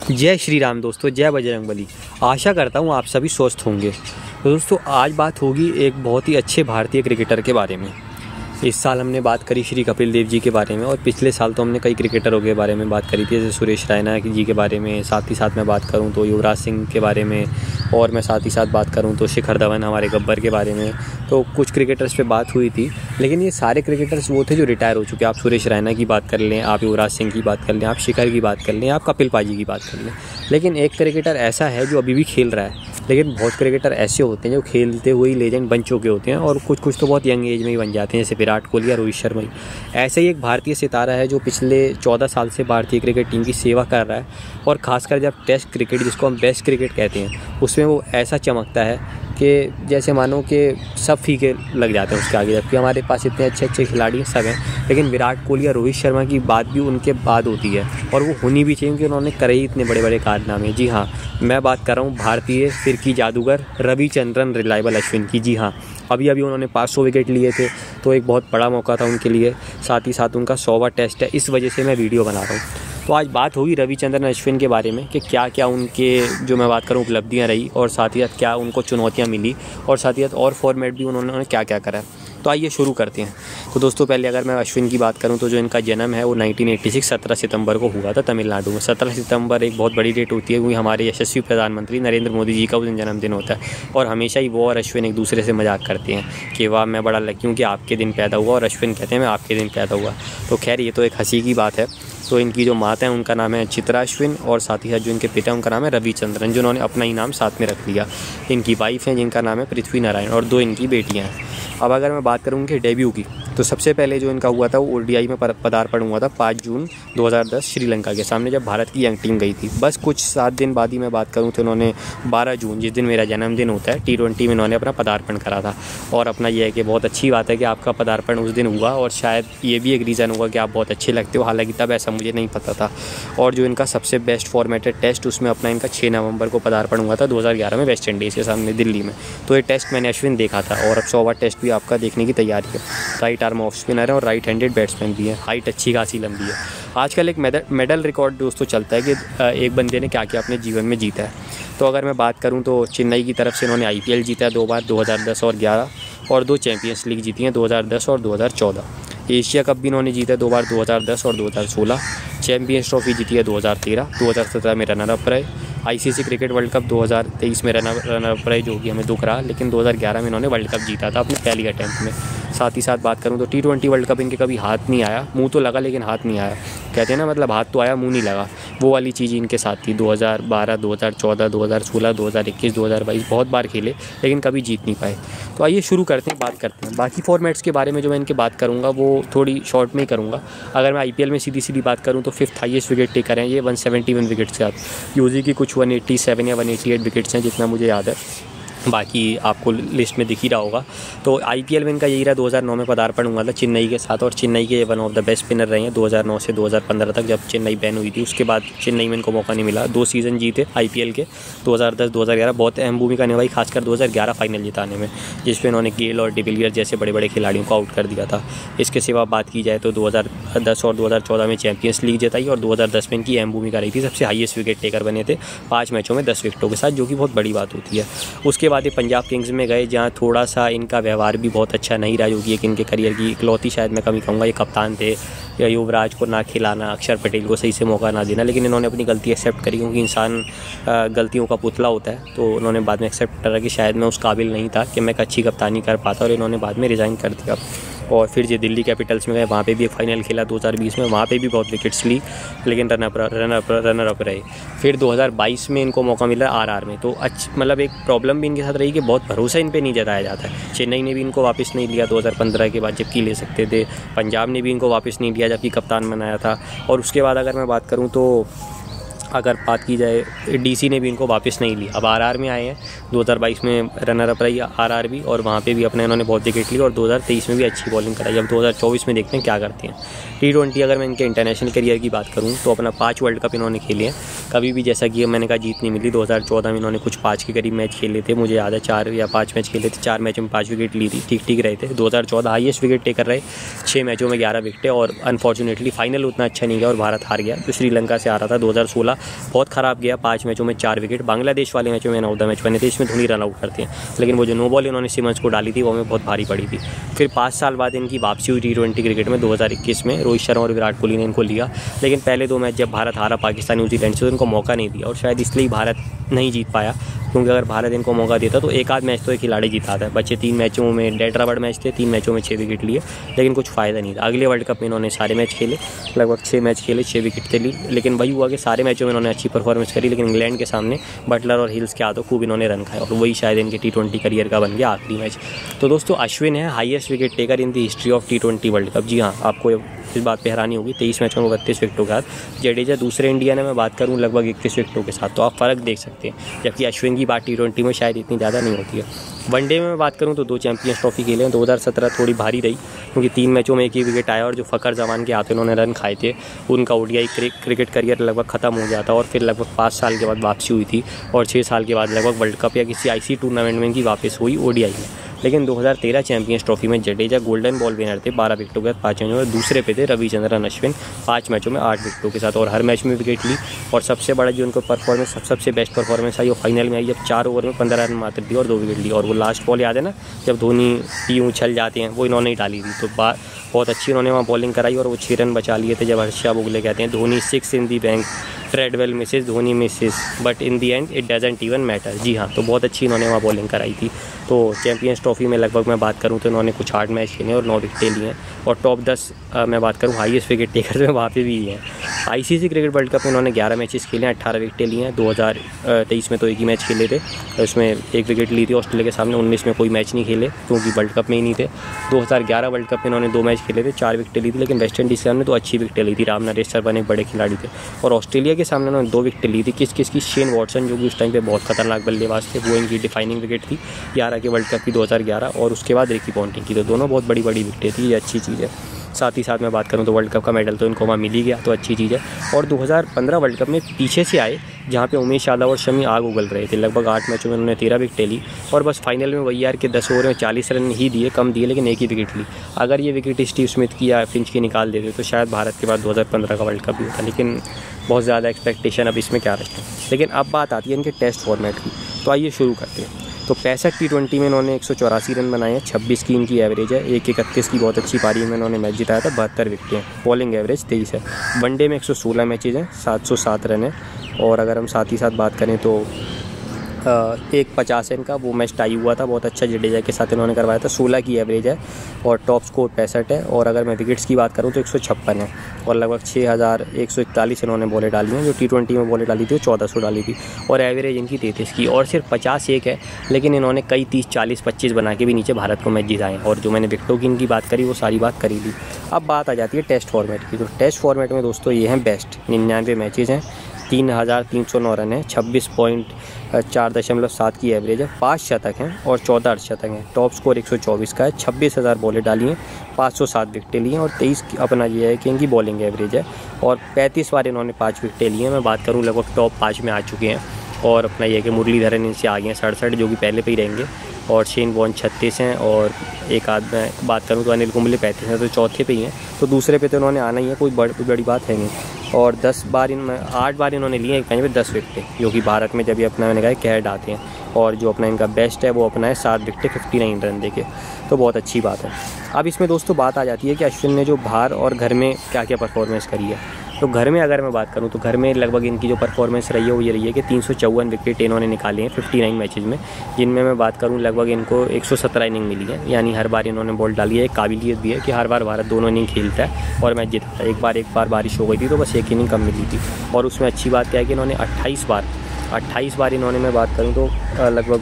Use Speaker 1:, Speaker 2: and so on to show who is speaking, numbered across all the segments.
Speaker 1: जय श्री राम दोस्तों, जय बजरंगबली। आशा करता हूँ आप सभी स्वस्थ होंगे। तो दोस्तों आज बात होगी एक बहुत ही अच्छे भारतीय क्रिकेटर के बारे में। इस साल हमने बात करी श्री कपिल देव जी के बारे में, और पिछले साल तो हमने कई क्रिकेटरों के बारे में बात करी थी, जैसे सुरेश रैना जी के बारे में। साथ ही साथ मैं बात करूं तो युवराज सिंह के बारे में, और मैं साथ ही साथ बात करूं तो शिखर धवन हमारे गब्बर के बारे में। तो कुछ क्रिकेटर्स पे बात हुई थी, लेकिन ये सारे क्रिकेटर्स वो थे जो रिटायर हो चुके। आप सुरेश रैना की बात कर लें, आप युवराज सिंह की बात कर लें, आप शिखर की बात कर लें, आप कपिल पाजी की बात कर लें, लेकिन एक क्रिकेटर ऐसा है जो अभी भी खेल रहा है। लेकिन बहुत क्रिकेटर ऐसे होते हैं जो खेलते हुए लेजेंड बन चुके होते हैं, और कुछ तो बहुत यंग एज में ही बन जाते हैं, जैसे विराट कोहली या रोहित शर्मा ही। ऐसे ही एक भारतीय सितारा है जो पिछले 14 साल से भारतीय क्रिकेट टीम की सेवा कर रहा है, और ख़ासकर जब टेस्ट क्रिकेट, जिसको हम बेस्ट क्रिकेट कहते हैं, उसमें वो ऐसा चमकता है कि जैसे मानो कि सब फीके लग जाते हैं उसके आगे। जबकि हमारे पास इतने अच्छे अच्छे खिलाड़ी सब हैं, लेकिन विराट कोहली या रोहित शर्मा की बात भी उनके बाद होती है, और वो होनी भी चाहिए, क्योंकि उन्होंने करे ही इतने बड़े बड़े कारनामे। जी हाँ, मैं बात कर रहा हूँ भारतीय फिरकी जादूगर रविचंद्रन रिलायबल अश्विन की। जी हाँ, अभी उन्होंने 500 विकेट लिए थे, तो एक बहुत बड़ा मौका था उनके लिए। साथ ही साथ उनका 100वां टेस्ट है, इस वजह से मैं वीडियो बना रहा हूँ। तो आज बात होगी रविचंद्रन अश्विन के बारे में कि क्या क्या उनके, जो मैं बात करूँ, उपलब्धियाँ रही, और साथ ही साथ क्या उनको चुनौतियाँ मिली, और साथ ही साथ और फॉर्मेट भी उन्होंने क्या क्या करा। तो आइए शुरू करते हैं। तो दोस्तों पहले अगर मैं अश्विन की बात करूं तो जो इनका जन्म है वो 1986 17 सितंबर को हुआ था तमिलनाडु में। 17 सितंबर एक बहुत बड़ी डेट होती है, क्योंकि हमारे यशस्वी प्रधानमंत्री नरेंद्र मोदी जी का उस दिन जन्मदिन होता है, और हमेशा ही वो और अश्विन एक दूसरे से मजाक करते हैं कि वाह मैं बड़ा लकी हूँ कि आपके दिन पैदा हुआ, और अश्विन कहते हैं मैं आपके दिन पैदा हुआ। तो खैर ये तो एक हंसी की बात है। तो इनकी जो माता है उनका नाम है चित्रा अश्विन, और साथ ही साथ जो इनके पिता उनका नाम है रविचंद्रन, जिन्होंने अपना ही नाम साथ में रख लिया। इनकी वाइफ हैं जिनका नाम है पृथ्वी नारायण, और 2 इनकी बेटियां हैं। अब अगर मैं बात करूँ उनके डेब्यू की, तो सबसे पहले जो इनका हुआ था वो ओडीआई में पदार्पण हुआ था 5 जून 2010 श्रीलंका के सामने, जब भारत की यंग टीम गई थी। बस कुछ 7 दिन बाद ही मैं बात करूँ तो उन्होंने 12 जून, जिस दिन मेरा जन्मदिन होता है, T20 में इन्होंने अपना पदार्पण करा था। और अपना यह है कि बहुत अच्छी बात है कि आपका पदार्पण उस दिन हुआ, और शायद ये भी एक रीज़न होगा कि आप बहुत अच्छे लगते हो, हालांकि तब ऐसा मुझे नहीं पता था। और जो इनका सबसे बेस्ट फॉर्मेटेड टेस्ट, उसमें अपना इनका 6 नवंबर को पदार्पण हुआ था 2011 में वेस्ट इंडीज़ के सामने दिल्ली में। तो ये टेस्ट मैंने अश्विन देखा था, और अब 100वां टेस्ट भी आपका देखने की तैयारी है। राइट आर्म ऑफ स्पिनर है और राइट हैंडेड बैट्समैन भी है, हाइट अच्छी खासी लंबी है। आजकल एक मेडल रिकॉर्ड दोस्तों चलता है कि एक बंदे ने क्या क्या अपने जीवन में जीता है। तो अगर मैं बात करूं तो चेन्नई की तरफ से इन्होंने IPL जीता है 2 बार, 2010 और 11, और 2 चैंपियंस लीग जीती हैं 2010 और 2014। एशिया कप भी इन्होंने जीता है 2 बार, 2010 और 2016। चैंपियंस ट्रॉफी जीती है 2013, 2017 में रनर अप रहे। ICC क्रिकेट वर्ल्ड कप 2023 में रनर अप रहे, जो कि हमें दुख रहा, लेकिन 2011 में इन्होंने वर्ल्ड कप जीता था अपने पहली अटैम्प्ट में। साथ ही साथ बात करूं तो T20 वर्ल्ड कप इनके कभी हाथ नहीं आया, मुंह तो लगा लेकिन हाथ नहीं आया। कहते हैं ना, मतलब हाथ तो आया मुंह नहीं लगा, वो वाली चीज़ इनके साथ थी। 2012, 2014, 2016, 2021, 2022 बहुत बार खेले, लेकिन कभी जीत नहीं पाए। तो आइए शुरू करते हैं, बात करते हैं बाकी फॉर्मेट्स के बारे में। जो मैं इनकी बात करूँगा वो थोड़ी शॉर्ट में ही करूँगा। अगर मैं IPL में सीधी बात करूँ तो 5th हाईएस्ट विकेट टेकर हैं ये, 171 विकेट्स के साथ। यूजी की कुछ 187 या 188 विकेट्स हैं, जितना मुझे याद है, बाकी आपको लिस्ट में दिख ही रहा होगा। तो IPL में इनका यही रहा। 2009 में पदार्पण हुआ था चेन्नई के साथ, और चेन्नई के one of the best spinner रहे हैं 2009 से 2015 तक, जब चेन्नई बैन हुई थी। उसके बाद चेन्नई में इनको मौका नहीं मिला। 2 सीज़न जीते IPL के, 2010, 2011। बहुत अहम भूमिका निभाई, खासकर 2011 फाइनल जिताने में, जिसमें इन्होंने गेल और डिविलियर जैसे बड़े बड़े खिलाड़ियों को आउट कर दिया था। इसके सिवा बात की जाए तो 2010 और 2014 में चैंपियंस लीग जिताई, और 2010 में इनकी अहम भूमिका रही थी। सबसे हाईएस्ट विकेट टेकर बने थे 5 मैचों में 10 विकेटों के साथ, जो कि बहुत बड़ी बात होती है। उसके बाद ये पंजाब किंग्स में गए, जहाँ थोड़ा सा इनका व्यवहार भी बहुत अच्छा नहीं रहा, जो कि एक इनके करियर की इकलौती शायद मैं कमी कहूँगा। ये कप्तान थे, या युवराज को ना खिलाना, अक्षर पटेल को सही से मौका ना देना, लेकिन इन्होंने अपनी गलती एक्सेप्ट करी, क्योंकि इंसान गलतियों का पुतला होता है। तो उन्होंने बाद में एक्सेप्ट करा कि शायद मैं उस काबिल नहीं था कि मैं एक अच्छी कप्तानी कर पाता, और इन्होंने बाद में रिज़ाइन कर दिया। और फिर ये दिल्ली कैपिटल्स में गए, वहाँ पे भी एक फाइनल खेला 2020 में, वहाँ पे भी बहुत विकेट्स ली, लेकिन रनर अप रहे। फिर 2022 में इनको मौका मिला RR में। तो मतलब एक प्रॉब्लम भी इनके साथ रही कि बहुत भरोसा इन पे नहीं जताया जाता है। चेन्नई ने भी इनको वापस नहीं लिया 2015 के बाद, जबकि ले सकते थे। पंजाब ने भी इनको वापस नहीं लिया, जबकि कप्तान बनाया था। और उसके बाद अगर मैं बात करूँ तो अगर बात की जाए DC ने भी इनको वापस नहीं लिया। अब RR में आए हैं, 2022 में रनर अप रही RR भी, और वहाँ पे भी अपने इन्होंने बहुत विकेट ली, और 2023 में भी अच्छी बॉलिंग कराई। अब 2024 में देखते हैं क्या करते हैं। T20 अगर मैं इनके इंटरनेशनल करियर की बात करूँ तो अपना 5 वर्ल्ड कप इन्होंने खेले हैं, कभी भी जैसा कि मैंने कहा जीत नहीं मिली। 2014 में इन्होंने कुछ 5 के करीब मैच खेले थे, मुझे याद है 4 या 5 मैच खेले थे, 4 मैचों में 5 विकेट ली थी, ठीक रहे थे। 2014 हाईएस्ट विकेट टेकर रहे, 6 मैचों में 11 विकेटें, और अनफॉर्चुनेटली फाइनल उतना अच्छा नहीं गया और भारत हार गया, जो श्रीलंका से आ रहा था। 2016 बहुत ख़राब गया, 5 मैचों में 4 विकेट। बांग्लादेश वाले मैचों में 9 मैच बने थे, इसमें धोनी रन आउट करते हैं, लेकिन वो जो नो बॉल इन्होंने सिमंस को डाली थी वो हमें बहुत भारी पड़ी थी। फिर 5 साल बाद इनकी वापसी हुई T20 क्रिकेट में 2021 में। रोहित शर्मा और विराट कोहली ने इनको लिया, लेकिन पहले 2 मैच जब भारत हारा पाकिस्तान न्यूजीलैंड से तो इनको मौका नहीं दिया, और शायद इसलिए भारत नहीं जीत पाया, क्योंकि अगर भारत इनको मौका देता तो एक आध मैच तो एक खिलाड़ी जीता था। बच्चे 3 मैचों में डेड रबड़ मैच थे, 3 मैचों में 6 विकेट लिए, लेकिन कुछ फ़ायदा नहीं था। अगले वर्ल्ड कप में इन्होंने सारे मैच खेले, लगभग 6 मैच खेले, 6 विकेट थे ली, लेकिन वही हुआ कि सारे मैचों में इन्होंने अच्छी परफॉर्मेंस करी, लेकिन इंग्लैंड के सामने बटलर और हिल्स के हाथों खूब इन्होंने रन खाए, और वही शायद इनके T20 करियर का बन गया आखिरी मैच। तो दोस्तों अश्विन है highest wicket taker in the history of T20 world cup. जी हाँ, आपको इस बात पे हैरानी होगी, 23 मैचों में 32 विकेटों के साथ। जडेजा दूसरे इंडियन है, मैं बात करूँ लगभग 31 विकेटों के साथ, तो आप फ़र्क देख सकते हैं, जबकि अश्विन की बात T20 में शायद इतनी ज़्यादा नहीं होती है। वनडे में मैं बात करूँ तो 2 चैंपियंस ट्रॉफी खेले हैं। 2017 थोड़ी भारी रही, क्योंकि 3 मैचों में 1 ही विकेट आया, और जो फ़खर जमान के हाथों उन्होंने रन खाए थे, उनका ODI क्रिकेट करियर लगभग ख़त्म हो गया था, और फिर लगभग 5 साल के बाद वापसी हुई थी, और 6 साल के बाद लगभग वर्ल्ड कप या किसी IC टूर्नामेंट में इनकी वापस हुई ODI में। लेकिन 2013 चैंपियंस ट्रॉफी में जडेजा गोल्डन बॉल विनर थे 12 विकेटों के साथ 5 मैचों में। दूसरे पे थे रविचंद्रन अश्विन 5 मैचों में 8 विकेटों के साथ, और हर मैच में विकेट ली। और सबसे बड़ा जो उनको परफॉर्मेंस, सबसे बेस्ट परफॉर्मेंस आई वो फाइनल में आई, जब 4 ओवर में 15 रन मात्र दिए और 2 विकेट लिए। और वो लास्ट बॉल याद है ना, जब धोनी टीम उछल जाते हैं, वो इन्होंने ही डाली थी। तो बहुत अच्छी उन्होंने वहाँ बॉलिंग कराई, और वो 6 रन बचा लिए थे। जब हर्षा बोगले कहते हैं Dhoni 6 in the bank, treadwell misses, Dhoni misses, but in the end it doesn't even matter. जी हाँ, तो बहुत अच्छी इन्होंने वहाँ बॉलिंग कराई थी। तो चैंपियंस ट्रॉफी में लगभग मैं बात करूँ तो इन्होंने कुछ 8 मैच खेले और 9 विकेटें लिए हैं। और टॉप 10 मैं बात करूँ हाईएस्ट विकेट टेकर में वहाँ पे भी हैं। ICC क्रिकेट वर्ल्ड कप में इन्होंने 11 मैचेस खेले हैं, 18 विकेटें लिए हैं। 2023 में तो 1 ही मैच खेले थे, उसमें 1 विकेट ली थी ऑस्ट्रेलिया के सामने। 19 में कोई मैच नहीं खेले, क्योंकि वर्ल्ड कप में ही नहीं थे। 2011 वर्ल्ड कप में इन्होंने 2 मैच खेले थे, 4 विकेटें ली थी, लेकिन वेस्ट इंडीज़ के सामने तो अच्छी विकेटें ली थी। रामनरेश शर्मा एक बड़े खिलाड़ी थे। और ऑस्ट्रेलिया के सामने उन्होंने 2 विकेटें ली थी। किसकी? शेन वॉटसन, जो कि उस टाइम पे बहुत खतरनाक बल्लेबाज थे, वो इनकी डिफाइनिंग विकेट थी 11 के वर्ल्ड कप की 2011, और उसके बाद रिकी पॉन्टिंग की। तो दोनों बहुत बड़ी विकेटें थी, ये अच्छी चीज़ है। साथ ही साथ मैं बात करूं तो वर्ल्ड कप का मेडल तो इनको वहाँ मिल ही गया, तो अच्छी चीज़ है। और 2015 वर्ल्ड कप में पीछे से आए, जहाँ पे उमेश यादव और शमी आग उगल रहे थे। लगभग 8 मैचों में उन्होंने 13 विकेटें ली, और बस फाइनल में वही यार के 10 ओवर में 40 रन ही दिए, कम दिए, लेकिन 1 ही विकेट ली। अगर ये विकेट स्टीव स्मिथ की या फिंच की निकाल देते तो शायद भारत के बाद 2015 का वर्ल्ड कप भी होता, लेकिन बहुत ज़्यादा एक्सपेक्टेशन अब इसमें क्या रखें। लेकिन अब बात आती है इनके टेस्ट फॉर्मेट की, तो आइए शुरू करते हैं। तो 65 T20 में इन्होंने 184 रन बनाए हैं, 26 की इनकी एवरेज है। 1-31 की बहुत अच्छी पारी में इन्होंने मैच जिताया था, 72 विकेटें हैं। बॉलिंग एवरेज 23 है। वनडे में 116 मैचेज़ हैं, 707 रन है। और अगर हम साथ ही साथ बात करें तो 1-50 का वो मैच टाई हुआ था, बहुत अच्छा जडेजा के साथ इन्होंने करवाया था। 16 की एवरेज है, और टॉप स्कोर 65 है। और अगर मैं विकेट्स की बात करूं तो 156 है, और लगभग 6141 इन्होंने बॉलें डाली हैं। जो T20 में बॉलें डाली थी वो 1400 डाली थी, और एवरेज इनकी 33 की। और सिर्फ 51 है, लेकिन इन्होंने कई 30, 40, 25 बना के भी नीचे भारत को मैच जिताए। और जो मैंने विकेटों की इनकी बात करी वो सारी बात करी ली। अब बात आ जाती है टेस्ट फॉर्मेट की। तो टेस्ट फॉर्मेट में दोस्तों ये हैं बेस्ट, 99 मैचेज़ हैं, 3309 रन है, 26.4.7 की एवरेज है, 5 शतक हैं और 14 अर्धशतक हैं। टॉप स्कोर 124 का है, 26,000 बॉलें डाली हैं, 507 विकेटें ली हैं, और 23 अपना ये है कि इनकी बॉलिंग एवरेज है। और 35 बार इन्होंने 5 विकेटें ली हैं। मैं बात करूँ लगभग टॉप 5 में आ चुके हैं। और अपना ये है कि मुरलीधरन इनसे आ गए हैं 67, जो कि पहले पे ही रहेंगे। और शेन वॉर्न 36 हैं, और एक आध में बात करूँ तो अनिल कुंबले 35 हैं, तो चौथे पे ही हैं। तो दूसरे पे तो इन्होंने आना ही है, कोई बड़ी बात है नहीं। और 8 बार इन्होंने लिए एक मैच में 10 विकेटें, जो कि भारत में जब ये अपना मैंने कहा कैड आते हैं। और जो अपना इनका बेस्ट है वो अपना है 7 विकेटें 59 रन देके, तो बहुत अच्छी बात है। अब इसमें दोस्तों बात आ जाती है कि अश्विन ने जो बाहर और घर में क्या क्या परफॉर्मेंस करी है। तो घर में अगर मैं बात करूं तो घर में लगभग इनकी जो परफॉर्मेंस रही है वो ये रही है कि 354 विकेट इन्होंने निकाले हैं 59 मैचेस में, जिनमें मैं बात करूं लगभग इनको 117 इनिंग मिली है। यानी हर बार इन्होंने बॉल डाली है। एक काबिलियत भी है कि हर बार भारत दोनों इनिंग खेलता है और मैच जीतता है। एक बार बारिश हो गई थी तो बस 1 इनिंग कम मिली थी। और उसमें अच्छी बात क्या है कि इन्होंने 28 बार इन्होंने मैं बात करूं तो लगभग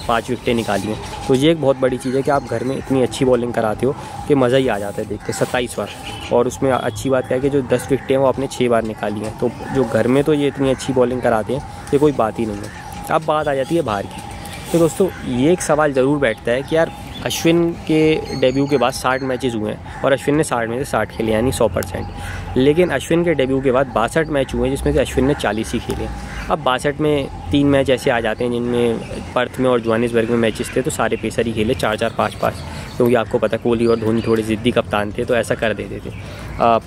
Speaker 1: 5 विकेटें निकाली हैं। तो ये एक बहुत बड़ी चीज़ है कि आप घर में इतनी अच्छी बॉलिंग कराते हो कि मज़ा ही आ जाता है देख के। 27 बार, और उसमें अच्छी बात क्या है कि जो 10 विकेटें हैं वो आपने 6 बार निकाली हैं। तो जो घर में तो ये इतनी अच्छी बॉलिंग कराते हैं ये कोई बात ही नहीं है। अब बात आ जाती है बाहर की। तो दोस्तों ये एक सवाल ज़रूर बैठता है कि यार अश्विन के डेब्यू के बाद 60 मैचेस हुए हैं और अश्विन ने 60 में से 60 खेले, यानी 100%। लेकिन अश्विन के डेब्यू के बाद 62 मैच हुए हैं, जिसमें से अश्विन ने 40 ही खेले। अब 62 में 3 मैच ऐसे आ जाते हैं जिनमें पर्थ में और जोहानिसबर्ग में मैचेस थे, तो सारे पेसर ही खेले 4-4, 5-5। क्योंकि आपको पता कोहली और धोनी थोड़े ज़िद्दी कप्तान थे तो ऐसा कर देते थे।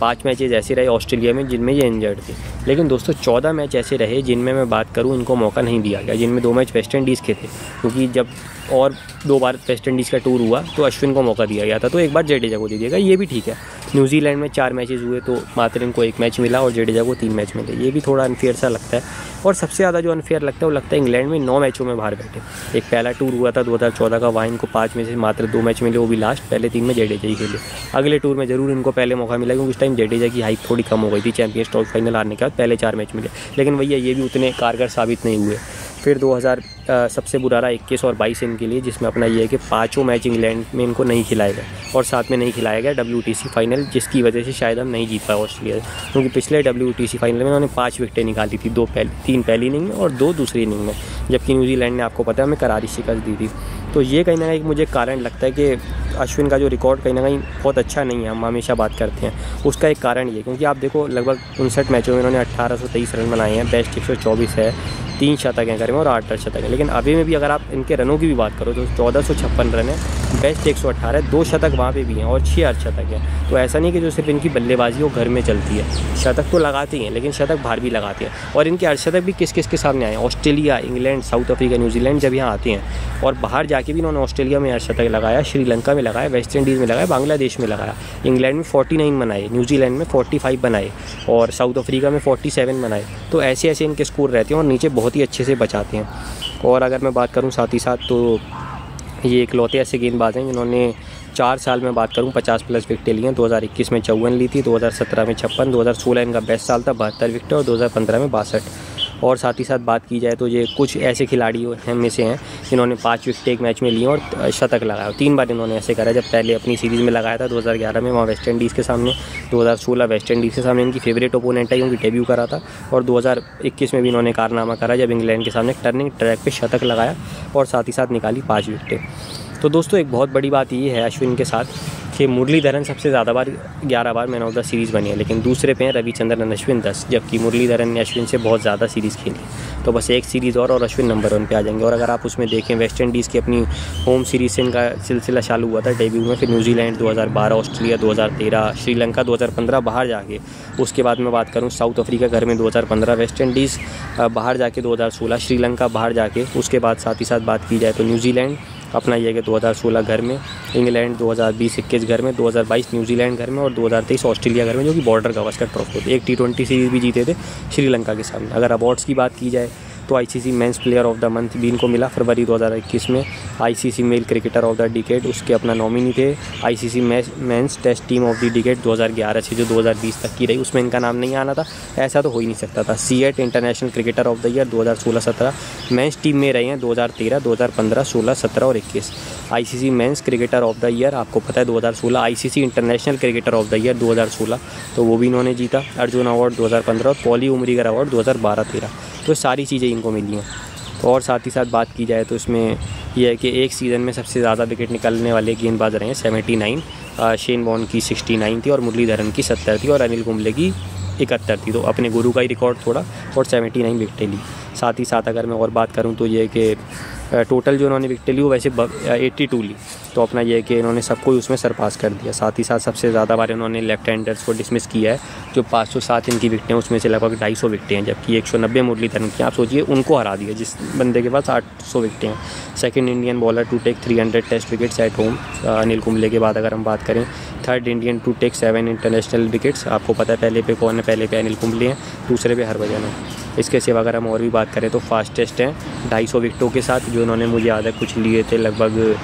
Speaker 1: 5 मैचेज़ ऐसे रहे ऑस्ट्रेलिया में जिनमें ये इंजर्ड थे। लेकिन दोस्तों 14 मैच ऐसे रहे जिनमें मैं बात करूँ इनको मौका नहीं दिया गया, जिनमें 2 मैच वेस्ट इंडीज़ के थे, क्योंकि जब और 2 बार वेस्ट इंडीज़ का टूर हुआ तो अश्विन को मौका दिया गया था, तो एक बार जडेजा को दे दिया गया, ये भी ठीक है। न्यूजीलैंड में 4 मैचेज़ हुए तो मात्र इनको 1 मैच मिला और जडेजा को 3 मैच मिले, ये भी थोड़ा अनफेयर सा लगता है। और सबसे ज़्यादा जो अनफेयर लगता है वो लगता है इंग्लैंड में 9 मैचों में बाहर बैठे। एक पहला टूर हुआ था 2014 का, वहाँ इनको 5 में से मात्र 2 मैच मिले, वो भी लास्ट, पहले 3 में जडेजा ही खेले। अगले टूर में ज़रूर इनको पहले मौका मिला क्योंकि उस टाइम जडेजा की हाइप थोड़ी कम हो गई थी, चैंपियंस ट्रॉफी फाइनल हारने के बाद पहले 4 मैच मिले, लेकिन भैया ये भी उतने कारगर साबित नहीं हुए। फिर 2000 सबसे बुरा रहा 21 और 22 इनके लिए, जिसमें अपना ये है कि 5 मैच इंग्लैंड में इनको नहीं खिलाया गया और साथ में नहीं खिलाया गया WTC फाइनल, जिसकी वजह से शायद हम नहीं जीत पाए ऑस्ट्रेलिया, क्योंकि पिछले WTC फाइनल में उन्होंने 5 विकेटें निकाली थी, 3 पहली इनिंग में और 2 दूसरी इनिंग में, जबकि न्यूजीलैंड ने आपको पता है हमें करारी शिकस्त दी थी। तो ये कहीं ना कहीं मुझे कारण लगता है कि अश्विन का जो रिकॉर्ड कहीं ना कहीं बहुत अच्छा नहीं है, हम हमेशा बात करते हैं उसका एक कारण ये, क्योंकि आप देखो लगभग 59 मैचों में इन्होंने 1823 रन बनाए हैं, बेस्ट 124 है, 3 शतक हैं घर में और 8 अर्धशतक है। लेकिन अभी में भी अगर आप इनके रनों की भी बात करो तो 1456 रन है, बेस्ट 118 है, 2 शतक वहाँ पे भी हैं और 6 अर्धशतक है। तो ऐसा नहीं कि जो सिर्फ इनकी बल्लेबाजी वो घर में चलती है, शतक तो लगाती हैं लेकिन शतक बाहर भी लगाते हैं। और इनके अर्धशतक भी किस किस के सामने आए हैं, Australia, England, south Africa, New Zealand जब यहाँ आते हैं, और बाहर जाके भी इन्होंने ऑस्ट्रेलिया में अर्धशतक लगाया, श्रीलंका में लगाया, वेस्ट इंडीज़ में लगाया, बांग्लादेश में लगाया, इंग्लैंड में 49 बनाए, न्यूजीलैंड में 45 बनाए और साउथ अफ्रीका में 47 बनाए। तो ऐसे ऐसे इनके स्कोर रहते हैं और नीचे बहुत ही अच्छे से बचाते हैं। और अगर मैं बात करूं साथ ही साथ तो ये इकलौते ऐसे गेंदबाज हैं जिन्होंने 4 साल में बात करूं 50+ विकेटें ली हैं। 2021 में 54 ली थी, 2017 में 56, 2016 इनका बेस्ट साल था 72 विकेटें और 2015 में 62। और साथ ही साथ बात की जाए तो ये कुछ ऐसे खिलाड़ी में से हैं जिन्होंने 5 विकेट एक मैच में लिए और शतक लगाया। 3 बार इन्होंने ऐसे करा, जब पहले अपनी सीरीज़ में लगाया था 2011 में वहाँ वेस्ट इंडीज़ के सामने, 2016 वेस्ट इंडीज़ के सामने इनकी फेवरेट ओपोनेंट है, उनकी डेब्यू करा था, और 2021 में भी इन्होंने कारनामा करा जब इंग्लैंड के सामने टर्निंग ट्रैक पर शतक लगाया और साथ ही साथ निकाली 5 विकेटें। तो दोस्तों एक बहुत बड़ी बात ये है अश्विन के साथ कि मुरलीधरन सबसे ज़्यादा बार 11 बार मैन ऑफ द सीरीज़ बने हैं, लेकिन दूसरे पे हैं रविचंद्रन अश्विन 10, जबकि मुरलीधरन ने अश्विन से बहुत ज़्यादा सीरीज़ खेली। तो बस एक सीरीज़ और अश्विन नंबर 1 पे आ जाएंगे। और अगर आप उसमें देखें वेस्ट इंडीज़ की अपनी होम सीरीज़ से इनका सिलसिला चालू हुआ था डेब्यू में, फिर न्यूजीलैंड 2012, ऑस्ट्रेलिया 2013, श्रीलंका 2015 बाहर जाके, उसके बाद मैं बात करूँ साउथ अफ्रीका घर में 2015, वेस्ट इंडीज़ बाहर जाके 2016, श्रीलंका बाहर जाके, उसके बाद साथ ही साथ बात की जाए तो न्यूजीलैंड अपना यह कि 2016 घर में, इंग्लैंड 2020-21 घर में, 2022 न्यूजीलैंड घर में और 2023 ऑस्ट्रेलिया घर में, जो कि बॉर्डर गावस्कर ट्रॉफी होती है। एक T20 सीरीज़ भी जीते थे श्रीलंका के सामने। अगर अवार्ड्स की बात की जाए तो ICC men's player of the month भी इनको मिला फरवरी 2021 में, ICC male cricketer of the decade उसके अपना नॉमिनी थे, ICC men's test team of the decade 2011 से जो 2020 तक की रही उसमें इनका नाम नहीं आना था, ऐसा तो हो ही नहीं सकता था। CAT international cricketer of the year 2016-17 men's team में रहे हैं 2013, 2015, 16, 17 और 21। ICC mains cricketer of the year आपको पता है 2016, ICC international cricketer of the year 2016 तो वो भी इन्होंने जीता, अर्जुन अवार्ड 2015 और पॉली उमरीगर अवार्ड 2012-13। तो सारी चीज़ें इनको मिली हैं। तो और साथ ही साथ बात की जाए तो इसमें यह है कि एक सीज़न में सबसे ज़्यादा विकेट निकालने वाले गेंदबाज रहे हैं 79, शेन वॉर्न की 69 थी और मुरलीधरन की 70 थी और अनिल कुंबले की 71 थी। तो अपने गुरु का ही रिकॉर्ड तोड़ा और 79 विकेटें ली। साथ ही साथ अगर मैं और बात करूं तो ये कि टोटल जो इन्होंने विकेटें ली वो वैसे 82 ली, तो अपना यह है कि इन्होंने सबको उसमें सरपास कर दिया। साथ ही साथ सबसे ज़्यादा बार इन्होंने लेफ्ट हैंडर्स को डिसमिस किया है, जो 507 इनकी विकेटें उसमें से लगभग 250 विकेटें हैं, जबकि 190 मुरलीधरन की। आप सोचिए उनको हरा दिया जिस बंदे के पास 800 विकेटें हैं। Second Indian bowler to take 300 test wickets at home Anil Kumble के बाद अगर हम बात करें। Third Indian to take 7 international wickets, आपको पता है पहले पे कौन है, पहले पे अनिल कुंबले हैं, दूसरे पे हरभजन है। इसके सिवा अगर हम और भी बात करें तो फास्टेस्ट हैं 250 विकेटों के साथ, जो इन्होंने मुझे याद है कुछ लिए थे लगभग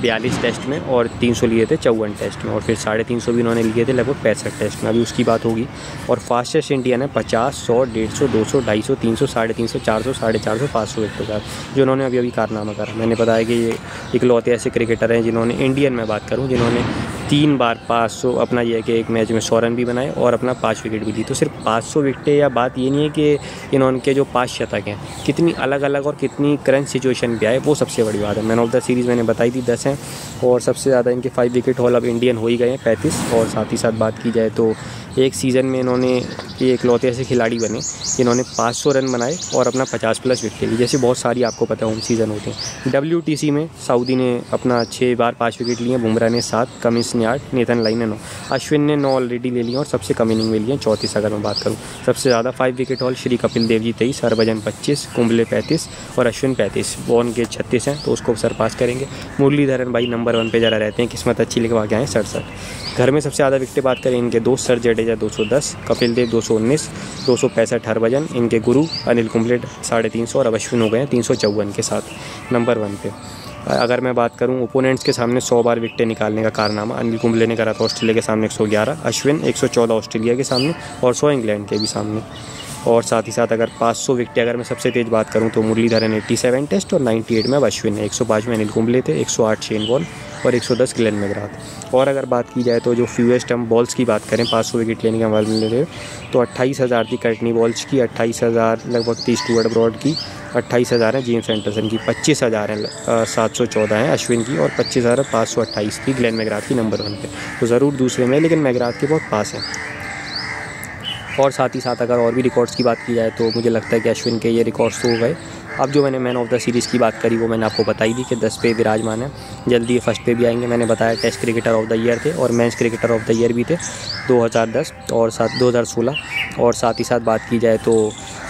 Speaker 1: 42 टेस्ट में और 300 लिए थे 54 टेस्ट में, और फिर 350 भी इन्होंने लिए थे लगभग 65 टेस्ट में, अभी उसकी बात होगी। और फास्टेस्ट इंडियन है 50, 100, 150, 200, 250, 300, 350, 400, 450, 500 विकेटों के साथ, जो इन्होंने अभी कारनामा करा। मैंने बताया कि ये इकलौते ऐसे क्रिकेटर हैं जिन्होंने, इंडियन में बात करूँ, जिन्होंने 3 बार 500 अपना ये है कि एक मैच में 100 रन भी बनाए और अपना 5 विकेट भी ली। तो सिर्फ 500 विकेटें या बात ये नहीं है कि इन्होंने जो 5 शतक हैं कितनी अलग अलग और कितनी करंट सिचुएशन पे आए, वो सबसे बड़ी बात है। मैन ऑफ द सीरीज़ मैंने बताई थी 10 हैं और सबसे ज़्यादा इनके 5 विकेट हॉल अब इंडियन हो ही गए हैं 35। और साथ ही साथ बात की जाए तो एक सीज़न में इन्होंने ये इकलौते ऐसे खिलाड़ी बने जिन्होंने 500 रन बनाए और अपना 50+ विकेट ली। जैसे बहुत सारी आपको पता है होम सीज़न होते हैं। WTC में सऊदी ने अपना 6 बार 5 विकेट लिए, बुमराह ने 7, कमिंस ने 8, नेथन लाइन ने 9, अश्विन ने 9 ऑलरेडी ले लिए और सबसे कम इनिंग में लिए 34। अगर मैं बात करूँ सबसे ज़्यादा 5 विकेट हॉल श्री कपिल देव जी 23, हरभजन 25, कुंबले 35 और अश्विन 35। वॉर्न के 36 हैं तो उसको सरपास करेंगे। मुरलीधरन भाई नंबर 1 पे ज़रा रहते हैं, किस्मत अच्छी लेके आगे आए 67। घर में सबसे ज़्यादा विकेटें बात करें इनके दोस्त सर जडेजा 210, कपिल देव 219, 265 हरभजन, इनके गुरु अनिल कुंबले 350 और अब अश्विन हो गए हैं 354 के साथ नंबर 1 पे। अगर मैं बात करूं ओपोनेंट्स के सामने 100 बार विकेटें निकालने का कारनामा अनिल कुंबले ने करा था ऑस्ट्रेलिया के सामने 111, अश्विन 114 ऑस्ट्रेलिया के सामने और 100 इंग्लैंड के भी सामने। और साथ ही साथ अगर 500 विकेटें अगर मैं सबसे तेज़ बात करूं तो मुरलीधरन 87 टेस्ट और 98 में अब अश्विन है, 105 में अनिल कुंबले थे, 108 शेन वॉर्न और 110 ग्लेन मैकग्राथ। और अगर बात की जाए तो जो फ्यूएस्ट हम बॉल्स की बात करें 500 विकेट लेने के मामले में तो 28,000 थी कर्टनी बॉल्स की, 28,000 लगभग 30 स्टुअर्ट ब्रॉड की, 28,000 है जेम्स एंडरसन की, 25,000 है 714 है अश्विन की और 25,528 थी ग्लेन मैकग्राथ की नंबर 1 पे। तो ज़रूर दूसरे में, लेकिन मैकग्राथ के बहुत पास है। और साथ ही साथ अगर और भी रिकॉर्ड्स की बात की जाए तो मुझे लगता है कि अश्विन के ये रिकॉर्ड्स तो हो गए। अब जो मैंने मैन ऑफ द सीरीज़ की बात करी वो मैंने आपको बताई दी कि 10 पे विराजमान है, जल्दी ये फर्स्ट पे भी आएंगे। मैंने बताया test cricketer of the year थे और men's cricketer of the year भी थे 2010 और 2016। और साथ ही साथ बात की जाए तो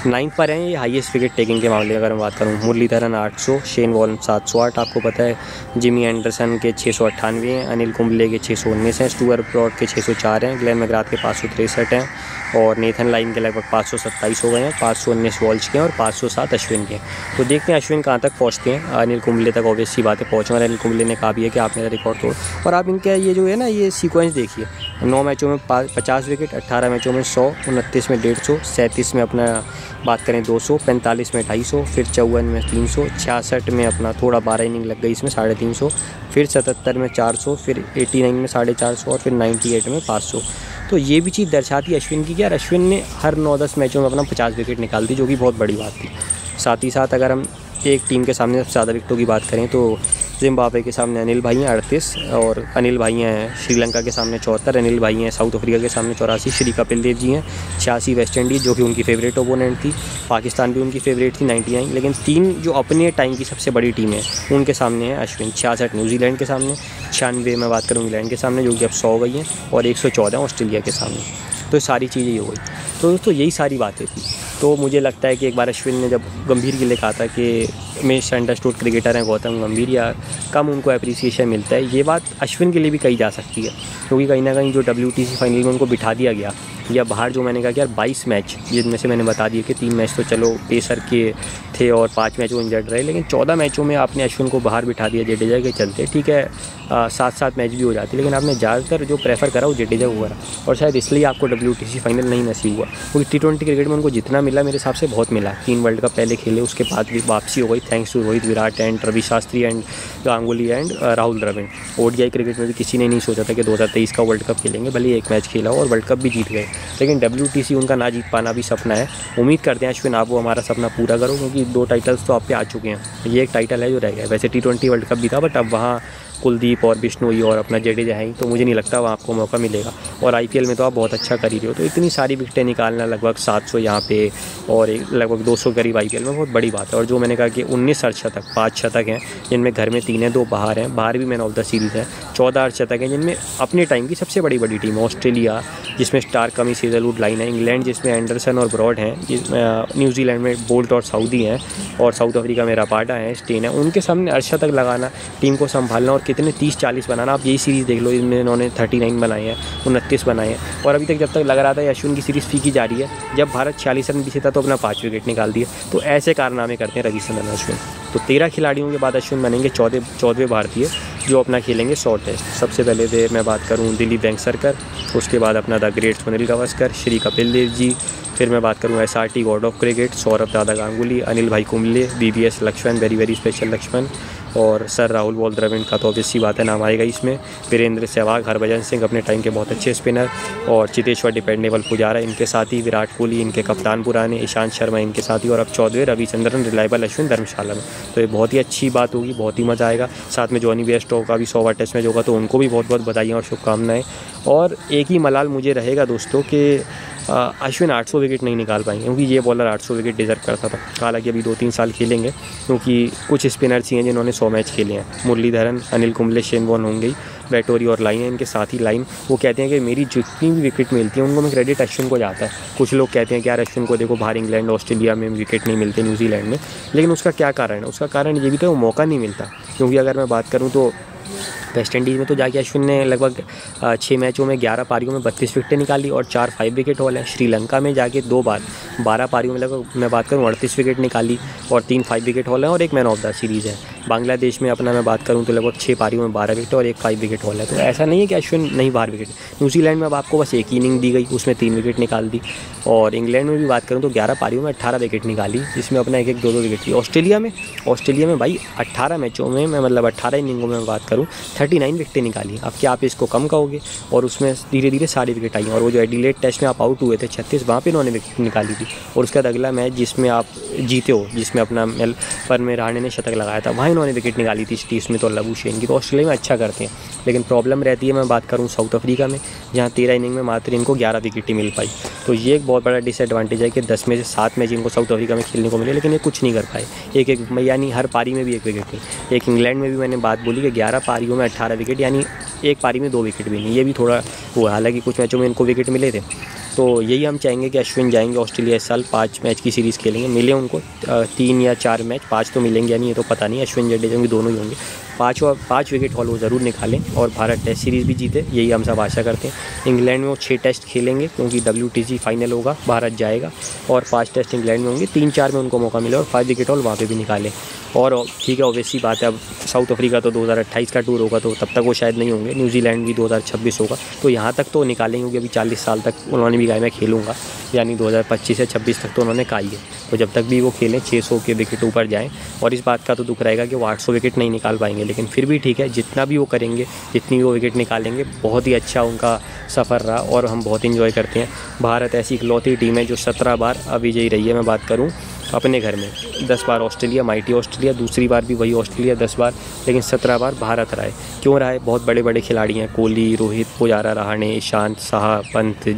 Speaker 1: 9 पर हैं ये हाईएस्ट विकेट टेकिंग के मामले में। अगर मैं बात करूँ मुरलीधरन 800, शेन वॉर्न 708 आपको पता है, जिमी एंडरसन के 698 हैं, अनिल कुंबले के 619 हैं, स्टुअर्ट ब्रॉड के 604 हैं, ग्लेन मैकग्राथ के 563 हैं और नेथन लाइन के लगभग 527 हो गए हैं, 519 वॉल्श के और 507 अश्विन के। तो देखते हैं अश्विन कहाँ तक पहुँचते हैं। अनिल कुंबले तक ऑब्वियस सी बात है पहुँचना। अनिल कुंबले ने कहा भी है कि आप मेरा रिकॉर्ड तोड़। और आप इनका ये जो है ना ये सीक्वेंस देखिए, 9 मैचों में 50 विकेट, 18 मैचों में 100, 29 में 150, 37 में अपना बात करें 200, 45 में 250, फिर 54 में 300, 66 में अपना थोड़ा 12 इनिंग लग गई इसमें 350, फिर 77 में 400, फिर 89 में 450 और फिर 98 में 500। तो ये भी चीज़ दर्शाती है अश्विन की कि यार अश्विन ने हर 9-10 मैचों में अपना 50 विकेट निकाल दी, जो कि बहुत बड़ी बात थी। साथ ही साथ अगर हम एक टीम के सामने सबसे ज़्यादा विकेटों की बात करें तो जिम्बाब्वे के सामने अनिल भाई हैं 38 और अनिल भाई हैं श्रीलंका के सामने 74, अनिल भाई हैं साउथ अफ्रीका के सामने 84, श्री कपिल देव जी हैं 86 वेस्ट इंडीज़ जो कि उनकी फेवरेट ओपोनेंट थी, पाकिस्तान भी उनकी फेवरेट थी 99। लेकिन 3 जो अपने टाइम की सबसे बड़ी टीम है उनके सामने है अश्विन, 66 न्यूजीलैंड के सामने, 96 में बात करूँ इंग्लैंड के सामने जो कि अब 100 हो गई हैं और 114 ऑस्ट्रेलिया के सामने। तो सारी चीज़ें ये हुई। तो दोस्तों यही सारी बातें थी। तो मुझे लगता है कि एक बार अश्विन ने जब गंभीर के लिए कहा था कि मिसअंडरस्टूड क्रिकेटर हैं गौतम गंभीर या कम उनको अप्रिसिएशन मिलता है, ये बात अश्विन के लिए भी कही जा सकती है। क्योंकि कहीं ना कहीं जो WTC फाइनल में उनको बिठा दिया गया या बाहर जो मैंने कहा कि यार 22 मैच जिनमें से मैंने बता दिया कि 3 मैच तो चलो पेसर के थे और 5 मैच वो इंजर्ड रहे, लेकिन 14 मैचों में आपने अश्विन को बाहर बिठा दिया जडेजा के चलते। ठीक है 7-7 मैच भी हो जाती, लेकिन आपने ज़्यादातर जो प्रेफर करा वो जडेजा को करा और शायद इसलिए आपको WTC फाइनल नहीं नसीब हुआ। क्योंकि T20 क्रिकेट में उनको जितना मिला मेरे हिसाब से बहुत मिला। 3 वर्ल्ड कप पहले खेले, उसके बाद भी वापसी हो गई thanks to Rohit, Virat and Ravi Shastri and Ganguly and Rahul Dravid. ODI cricket में भी किसी ने नहीं सोचा था कि 2023 का वर्ल्ड कप खेलेंगे, भले एक मैच खेला हो और वर्ल्ड कप भी जीत गए। लेकिन WTC उनका ना जीत पाना भी सपना है। उम्मीद करते हैं अश्विन आप वो हमारा सपना पूरा करो, क्योंकि 2 टाइटल्स तो आप पे आ चुके हैं, ये एक टाइटल है जो रह गया। वैसे T20 वर्ल्ड कप भी था बट अब वहाँ कुलदीप और बिश्नोई और अपना जडेजा है, तो मुझे नहीं लगता वहाँ आपको मौका मिलेगा। और IPL में तो आप बहुत अच्छा कर ही रहे हो, तो इतनी सारी विकेटें निकालना लगभग 700 यहाँ पे और लगभग 200 करीब IPL में बहुत बड़ी बात है। और जो मैंने कहा कि 19 अर्धशतक, 5 शतक हैं जिनमें घर में 3 हैं, 2 बाहर हैं, बाहर भी मैन ऑफ द सीरीज़ है, 14 अर्धशतक हैं जिनमें अपने टाइम की सबसे बड़ी टीम ऑस्ट्रेलिया जिसमें स्टार कमिंस हेजलवुड लाइन है, इंग्लैंड जिसमें एंडरसन और ब्रॉड हैं, न्यूजीलैंड में बोल्ट और साउदी हैं और साउथ अफ्रीका में रपाडा हैं, स्टेन है, उनके सामने अर्धशतक लगाना, टीम को संभालना और कितने 30-40 बनाना। आप यही सीरीज़ देख लो, इनमें इन्होंने 39 बनाए हैं, 29 बनाए हैं और अभी तक जब तक लग रहा था अश्विन की सीरीज़ फीकी जा रही है, जब भारत 46 रन पीछे था तो अपना 5 विकेट निकाल दिए। तो ऐसे कारनामे करते हैं रविचंद्रन अश्विन। तो 13 खिलाड़ियों के बाद अश्विन बनेंगे 14वें भारतीय जो अपना खेलेंगे 100 टेस्ट। सबसे पहले थे मैं बात करूँ दिलीप वेंगसरकर, उसके बाद अपना द ग्रेट सुनील गावस्कर, श्री कपिल देव जी, फिर मैं बात करूँ SRT god of cricket Saurav Dada Ganguly, Anil भाई Kumble, BBS Laxman very special Laxman, और सर राहुल द्रविड़ का तो ऑब्वियसली बात है नाम आएगा इसमें। वीरेंद्र सहवाग, हरभजन सिंह अपने टाइम के बहुत अच्छे स्पिनर, और चेतेश्वर डिपेंडेबल पुजारा इनके साथ ही, विराट कोहली इनके कप्तान पुराने, ईशांत शर्मा इनके साथ ही, और अब 14वें रविचंद्रन रिलायबल अश्विन धर्मशाला में। तो ये बहुत ही अच्छी बात होगी, बहुत ही मज़ा आएगा। साथ में जॉनी बेयरस्टो का भी 100वां टेस्ट मैच होगा, तो उनको भी बहुत बहुत बधाइयाँ और शुभकामनाएँ। और एक ही मलाल मुझे रहेगा दोस्तों कि अश्विन 800 विकेट नहीं निकाल पाएंगे, क्योंकि ये बॉलर 800 विकेट डिज़र्व करता था। हालांकि अभी 2-3 साल खेलेंगे, क्योंकि कुछ स्पिनर्स ही हैं जिन्होंने 100 मैच खेले हैं। मुरलीधरन, अनिल कुंबले, शेन वॉर्न होंगे, वेटोरी और लाइन है इनके साथ ही। लाइन वो कहते हैं कि मेरी जितनी भी विकेट मिलती है उनको मैं क्रेडिट अश्विन को जाता है। कुछ लोग कहते हैं कि यार अश्विन को देखो बाहर इंग्लैंड, ऑस्ट्रेलिया में विकेट नहीं मिलते, न्यूजीलैंड में, लेकिन उसका क्या कारण है? उसका कारण ये भी तो मौका नहीं मिलता। क्योंकि अगर मैं बात करूँ तो वेस्ट इंडीज़ में तो जाके अश्विन ने लगभग 6 मैचों में 11 पारियों में 32 विकेटें निकाली और 4 5 विकेट हॉल है। श्रीलंका में जाके 2 बार 12 पारियों में लगभग मैं बात करूँ 38 विकेट निकाली और 3 5 विकेट हॉल है और 1 मैन ऑफ द सीरीज़ है। बांग्लादेश में अपना मैं बात करूँ तो लगभग 6 पारियों में 12 विकेट और 1 5 विकेट हॉल है। तो ऐसा नहीं है कि अश्विन नहीं बाहर विकेट। न्यूजीलैंड में अब आपको बस एक ही इनिंग दी गई, उसमें 3 विकेट निकाल दी। और इंग्लैंड में भी बात करूँ तो 11 पारियों में 18 विकेट निकाली, जिसमें अपना 1-1 2-2 विकेट थी। ऑस्ट्रेलिया में भाई 18 मैचों में मैं मतलब 18 इनिंगों में बात करूँ 39 विकेटें निकाली। अब क्या आप इसको कम कहोगे? और उसमें धीरे धीरे सारी विकेट आई। और वो जो एडिलेड टेस्ट में आप आउट हुए थे 36, वहाँ पे इन्होंने विकेट निकाली थी। और उसके बाद अगला मैच जिसमें आप जीते हो, जिसमें अपना मेलबर्न में रहाणे ने शतक लगाया था, वहाँ इन्होंने विकेट निकाली थी स्टीव स्मिथ और लबूशेन की। तो ऑस्ट्रेलिया में अच्छा करते हैं, लेकिन प्रॉब्लम रहती है मैं बात करूँ साउथ अफ्रीका में, जहाँ 13 इनिंग में मात्र इनको 11 विकेट ही मिल पाई। तो ये एक बहुत बड़ा डिसएडवांटेज है कि 10 में से 7 मैच इनको साउथ अफ्रीका में खेलने को मिले, लेकिन ये कुछ नहीं कर पाए। एक यानी हर पारी में भी 1 विकेट नहीं। एक इंग्लैंड में भी मैंने बात बोली कि 11 पारियों में 18 विकेट, यानी एक पारी में 2 विकेट भी नहीं। ये भी थोड़ा हुआ, हालांकि कुछ मैचों में इनको विकेट मिले थे। तो यही हम चाहेंगे कि अश्विन जाएंगे ऑस्ट्रेलिया इस साल, 5 मैच की सीरीज़ खेलेंगे। मिले उनको 3 या 4 मैच, 5 तो मिलेंगे यानी, ये तो पता नहीं। अश्विन जडेजा भी दोनों ही होंगे। 5 विकेट हॉल वो ज़रूर निकालें और भारत टेस्ट सीरीज़ भी जीते, यही हम सब आशा करते हैं। इंग्लैंड में वो 6 टेस्ट खेलेंगे, क्योंकि WTC फाइनल होगा, भारत जाएगा और 5 टेस्ट इंग्लैंड में होंगे। 3-4 में उनको मौका मिले और 5 विकेट हॉल वहाँ पे भी निकालें। और ठीक है, ऑब्वियसली बात है, अब साउथ अफ्रीका तो 2028 का टूर होगा, तो तब तक वो शायद नहीं होंगे। न्यूजीलैंड भी 2026 होगा, तो यहाँ तक तो निकालेंगे, क्योंकि अभी 40 साल तक उन्होंने भी कहा मैं खेलूँगा, यानी 2025 से 26 तक तो उन्होंने कहा ही है। तो जब तक भी वो खेलें 600 के विकेट ऊपर जाएँ। और इस बात का तो दुख रहेगा कि वो 800 विकेट नहीं निकाल पाएंगे, लेकिन फिर भी ठीक है, जितना भी वो करेंगे, जितनी भी वो विकेट निकालेंगे, बहुत ही अच्छा उनका सफ़र रहा और हम बहुत इन्जॉय करते हैं। भारत ऐसी इकलौती टीम है जो 17 बार अविजयी रही है। मैं बात करूँ अपने घर में, 10 बार ऑस्ट्रेलिया, माइटी ऑस्ट्रेलिया, दूसरी बार भी वही ऑस्ट्रेलिया 10 बार, लेकिन 17 बार भारत रहा है। क्यों रहा है? बहुत बड़े बड़े खिलाड़ी हैं, कोहली, रोहित, पुजारा, रहाणे, ईशांत, साहा, पंत,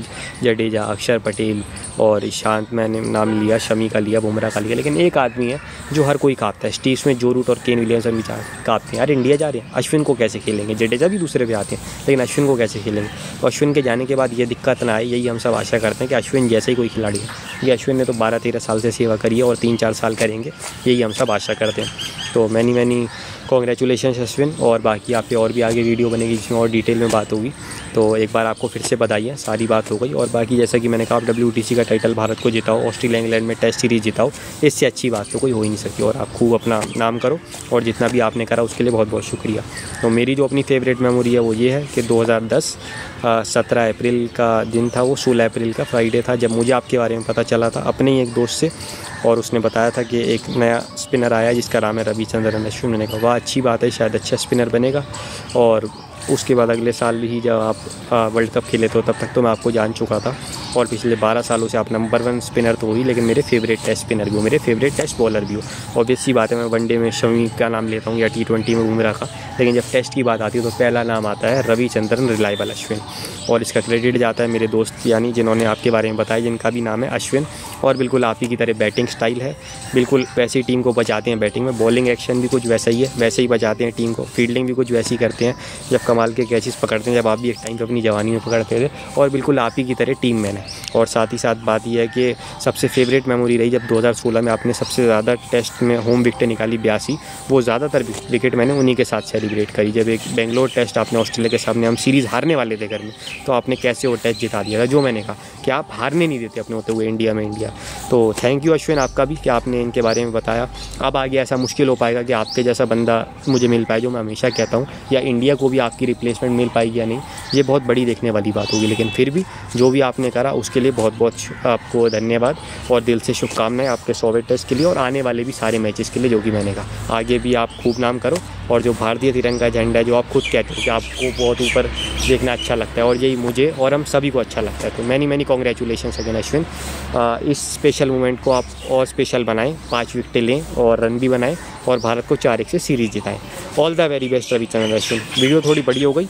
Speaker 1: जडेजा, अक्षर पटेल, और ईशांत मैंने नाम लिया, शमी का लिया, बुमराह का लिया, लेकिन एक आदमी है जो हर कोई कांपता है। स्टीव स्मिथ, जो रूट और केन विलियमसन भी कांपते हैं। यार इंडिया जा रहे हैं, अश्विन को कैसे खेलेंगे? जडेजा भी दूसरे पे आते हैं, लेकिन अश्विन को कैसे खेलेंगे? तो अश्विन के जाने के बाद ये दिक्कत ना आए, यही हम सब आशा करते हैं कि अश्विन जैसे ही कोई खिलाड़ी है। ये अश्विन ने तो 12-13 साल से सेवा करी है और 3-4 साल करेंगे, यही हम सब आशा करते हैं। तो मैनी कॉन्ग्रेचुलेशन अश्विन। और बाकी आप पे और भी आगे वीडियो बनेगी जिसमें और डिटेल में बात होगी। तो एक बार आपको फिर से बधाइयाँ, सारी बात हो गई। और बाकी जैसा कि मैंने कहा, WTC का टाइटल भारत को जिताओ, ऑस्ट्रेलिया इंग्लैंड में टेस्ट सीरीज़ जिताओ, इससे अच्छी बात तो कोई हो ही नहीं सकती। और आप खूब अपना नाम करो, और जितना भी आपने करा उसके लिए बहुत बहुत शुक्रिया। तो मेरी जो अपनी फेवरेट मेमोरी है वो ये है कि 2010 17 अप्रैल का दिन था, वो 16 अप्रैल का फ्राइडे था, जब मुझे आपके बारे में पता चला था अपने ही एक दोस्त से, और उसने बताया था कि एक नया स्पिनर आया जिसका नाम है रविचंद्रन अश्विन। मैंने कहा वाह, अच्छी बात है, शायद अच्छा स्पिनर बनेगा। और उसके बाद अगले साल ही जब आप वर्ल्ड कप खेले तो तब तक तो मैं आपको जान चुका था। और पिछले 12 सालों से आप नंबर 1 स्पिनर तो हुई, लेकिन मेरे फेवरेट टेस्ट स्पिनर भी हो, मेरे फेवरेट टेस्ट बॉलर भी हो। ऑब्वियसली बात है, मैं वनडे में शमी का नाम लेता हूँ या T20 में बुमराह का, लेकिन जब टेस्ट की बात आती है तो पहला नाम आता है रविचंद्रन रिलायबल अश्विन। और इसका क्रेडिट जाता है मेरे दोस्त यानी जिन्होंने आपके बारे में बताया, जिनका भी नाम है अश्विन। और बिल्कुल आप ही की तरह बैटिंग स्टाइल है, बिल्कुल वैसी टीम को बचाते हैं बैटिंग में। बॉलिंग एक्शन भी कुछ वैसा ही है, वैसे ही बचाते हैं टीम को। फील्डिंग भी कुछ वैसी करते हैं, जब कमाल के कैचेस पकड़ते हैं, जब आप भी एक टाइम पर अपनी जवानी में पकड़ते थे। और बिल्कुल आप ही की तरह टीम मैन है। और साथ ही साथ बात यह है कि सबसे फेवरेट मेमोरी रही जब 2016 में आपने सबसे ज़्यादा टेस्ट में होम विकेटें निकाली 82, वो ज़्यादातर विकेट मैंने उन्हीं के साथ सेलिब्रेट करी। जब एक बेंगलोर टेस्ट आपने ऑस्ट्रेलिया के सामने, हम सीरीज़ हारने वाले थे घर में, तो आपने कैसे वो टेस्ट जिता दिया था। जो मैंने कहा कि आप हारने नहीं देते अपने होते हुए इंडिया में। गया। तो थैंक यू अश्विन आपका भी कि आपने इनके बारे में बताया। अब आगे ऐसा मुश्किल हो पाएगा कि आपके जैसा बंदा मुझे मिल पाए, जो मैं हमेशा कहता हूँ, या इंडिया को भी आपकी रिप्लेसमेंट मिल पाएगी या नहीं, ये बहुत बड़ी देखने वाली बात होगी। लेकिन फिर भी जो भी आपने करा उसके लिए बहुत बहुत आपको धन्यवाद और दिल से शुभकामनाएं आपके 100वें टेस्ट के लिए और आने वाले भी सारे मैचेस के लिए, जो कि मैंने कहा। आगे भी आप खूब नाम करो और जो भारतीय तिरंगा झंडा है, जो आप खुद कहते हो कि आपको बहुत ऊपर देखना अच्छा लगता है, और यही मुझे और हम सभी को अच्छा लगता है। तो मैनी कॉन्ग्रेचुलेशन अगेन अश्विन। इस स्पेशल मोमेंट को आप और स्पेशल बनाएं, 5 विकेटें लें और रन भी बनाएं और भारत को 4-1 से सीरीज़ जिताएं। All the very best Ravichandran Ashwin. Video थोड़ी बड़ी हो गई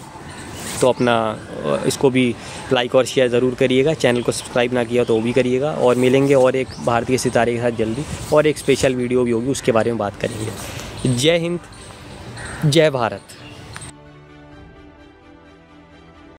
Speaker 1: तो अपना इसको भी लाइक और शेयर ज़रूर करिएगा। चैनल को सब्सक्राइब ना किया तो वो भी करिएगा। और मिलेंगे और एक भारतीय सितारे के साथ जल्दी, और एक स्पेशल वीडियो भी होगी, उसके बारे में बात करेंगे। जय हिंद, जय भारत।